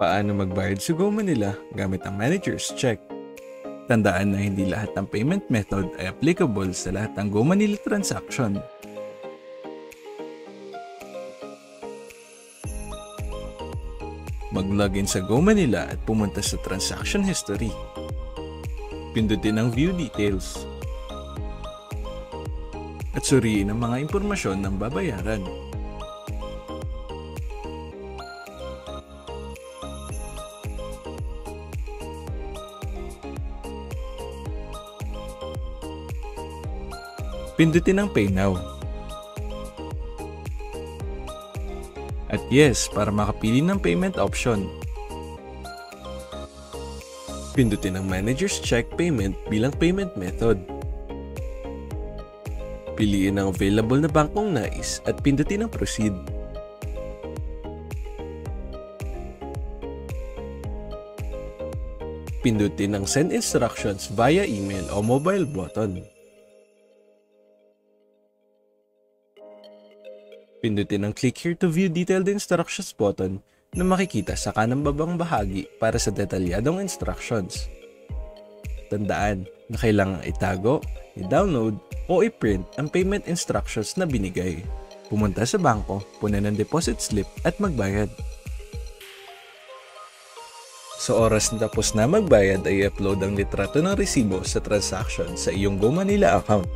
Paano magbayad sa Go Manila gamit ang Manager's Check? Tandaan na hindi lahat ng payment method ay applicable sa lahat ng Go Manila transaction. Mag-login sa Go Manila at pumunta sa Transaction History. Pindutin ang View Details. At suriin ang mga impormasyon ng babayaran. Pindutin ang Pay Now. At yes, para makapili ng payment option. Pindutin ang Manager's Check Payment bilang payment method. Piliin ang available na bangkong nais at pindutin ang Proceed. Pindutin ang Send Instructions via email o mobile button. Pindutin ang Click here to view detailed instructions button na makikita sa kanang babang bahagi para sa detalyadong instructions. Tandaan na kailangang itago, i-download o i-print ang payment instructions na binigay. Pumunta sa bangko, punan ng deposit slip at magbayad. Sa oras na tapos na magbayad ay i-upload ang litrato ng resibo sa transaction sa iyong Go Manila account.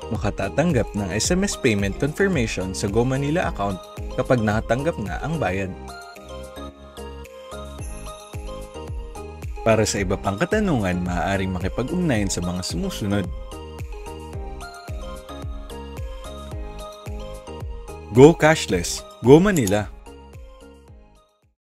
Makatatanggap ng SMS payment confirmation sa Go Manila account kapag nakatanggap na ang bayad. Para sa iba pang katanungan, maaaring makipag-ugnayan sa mga sumusunod. Go Cashless, Go Manila.